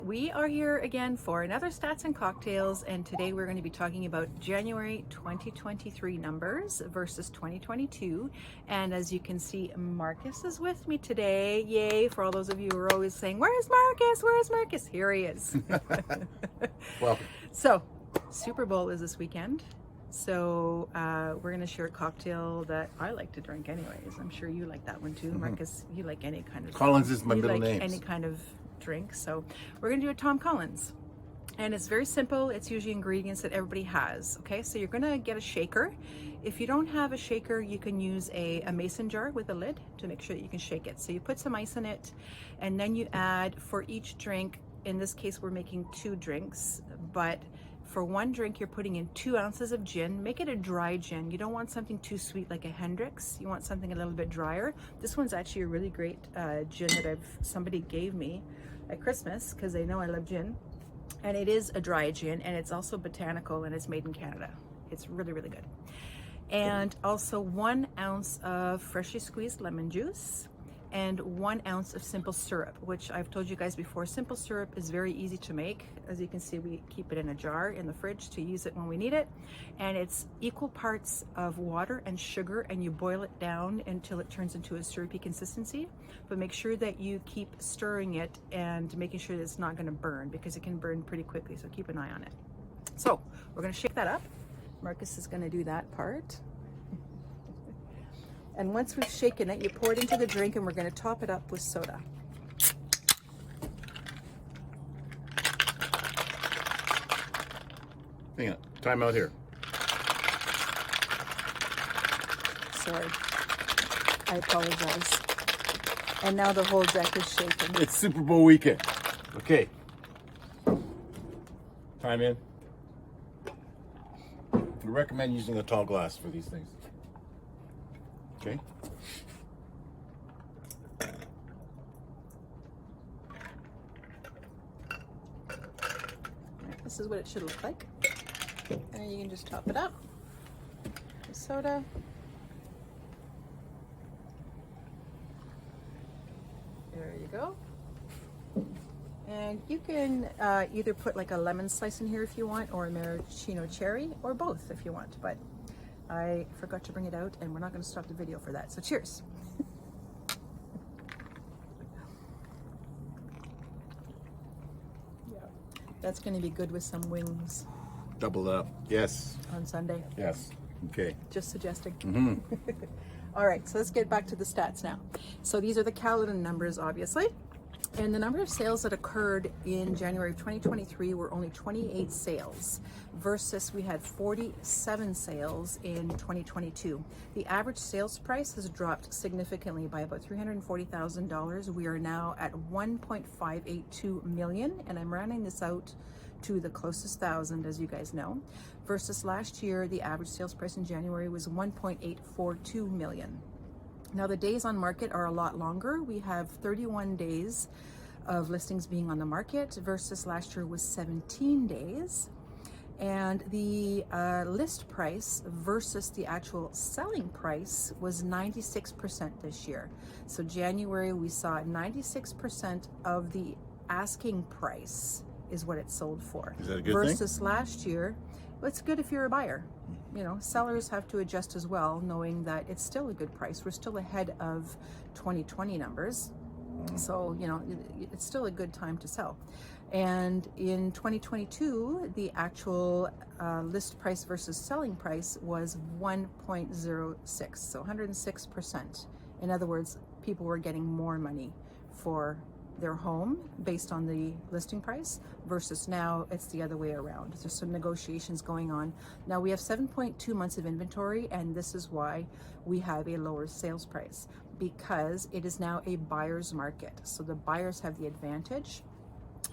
We are here again for another Stats and Cocktails, and today we're going to be talking about January 2023 numbers versus 2022. And as you can see, Marcus is with me today. Yay, for all those of you who are always saying, where's Marcus? Where's Marcus? Here he is. Welcome. So, Super Bowl is this weekend. So we're going to share a cocktail that I like to drink anyways. I'm sure you like that one too. Marcus, you like any kind of... Collins is my middle name. Any kind of drink. So we're going to do a Tom Collins. And it's very simple. It's usually ingredients that everybody has. Okay, so you're going to get a shaker. If you don't have a shaker, you can use a mason jar with a lid to make sure that you can shake it. So you put some ice in it, and then you add for each drink. In this case, we're making 2 drinks, but for 1 drink, you're putting in 2 ounces of gin. Make it a dry gin. You don't want something too sweet like a Hendrix. You want something a little bit drier. This one's actually a really great gin that somebody gave me at Christmas because they know I love gin. And it is a dry gin, and it's also botanical, and it's made in Canada. It's really, really good. And also 1 ounce of freshly squeezed lemon juice, and 1 ounce of simple syrup, which I've told you guys before. Simple syrup is very easy to make. As you can see, we keep it in a jar in the fridge to use it when we need it. And it's equal parts of water and sugar, and you boil it down until it turns into a syrupy consistency. But make sure that you keep stirring it and making sure that it's not gonna burn, because it can burn pretty quickly, so keep an eye on it. So we're gonna shake that up. Marcus is gonna do that part. And once we've shaken it, you pour it into the drink, and we're going to top it up with soda. Hang on, time out here. Sorry, I apologize. And now the whole deck is shaking. It's Super Bowl weekend. Okay. Time in. We recommend using a tall glass for these things. Okay. This is what it should look like. And you can just top it up with soda. There you go. And you can either put like a lemon slice in here if you want, or a maraschino cherry, or both if you want. But I forgot to bring it out, and we're not going to stop the video for that. So cheers. Yeah, that's going to be good with some wings. Double up. Yes. On Sunday. Yes. Okay. Just suggesting. Mm-hmm. All right, so let's get back to the stats now. So these are the Caledon numbers, obviously. And the number of sales that occurred in January of 2023 were only 28 sales versus we had 47 sales in 2022. The average sales price has dropped significantly by about $340,000. We are now at 1.582 million, and I'm rounding this out to the closest thousand, as you guys know. Versus last year, the average sales price in January was 1.842 million. Now the days on market are a lot longer. We have 31 days of listings being on the market versus last year was 17 days. And the list price versus the actual selling price was 96% this year. So January we saw 96% of the asking price is what it sold for. Is that a good versus thing? Last year, well, it's good if you're a buyer. You know, sellers have to adjust as well, knowing that it's still a good price. We're still ahead of 2020 numbers. So, you know, it's still a good time to sell. And in 2022, the actual list price versus selling price was 1.06, so 106%. In other words, people were getting more money for their home based on the listing price versus now it's the other way around. There's some negotiations going on. Now we have 7.2 months of inventory, and this is why we have a lower sales price, because it is now a buyer's market. So the buyers have the advantage,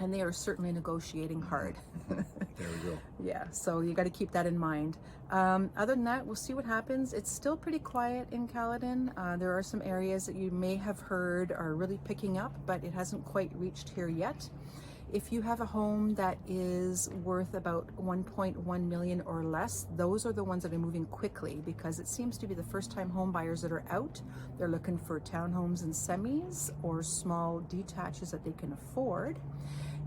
and they are certainly negotiating hard. There we go. Yeah, so you got to keep that in mind. Other than that, we'll see what happens. It's still pretty quiet in Caledon. There are some areas that you may have heard are really picking up, but it hasn't quite reached here yet. If you have a home that is worth about 1.1 million or less, those are the ones that are moving quickly, because it seems to be the first time home buyers that are out. They're looking for townhomes and semis or small detaches that they can afford.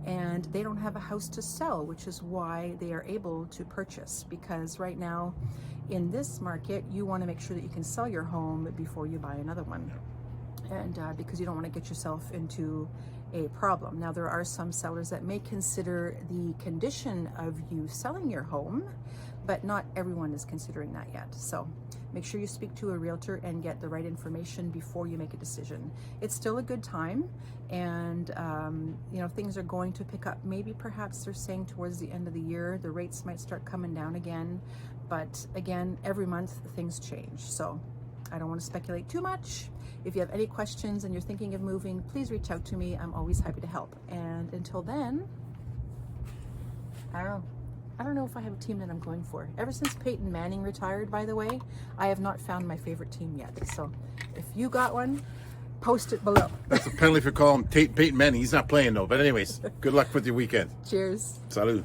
and they don't have a house to sell, which is why they are able to purchase. Because right now in this market, you want to make sure that you can sell your home before you buy another one, and because you don't want to get yourself into a problem. Now, there are some sellers that may consider the condition of you selling your home, but not everyone is considering that yet. So make sure you speak to a realtor and get the right information before you make a decision. It's still a good time, and you know, things are going to pick up. Maybe perhaps they're saying towards the end of the year the rates might start coming down again, but again, every month things change. So I don't want to speculate too much. If you have any questions and you're thinking of moving, please reach out to me. I'm always happy to help. And until then, I don't know if I have a team that I'm going for. Ever since Peyton Manning retired, by the way, I have not found my favorite team yet. So if you got one, post it below. That's a penalty for calling Peyton Manning. He's not playing though. But anyways, good luck with your weekend. Cheers. Salud.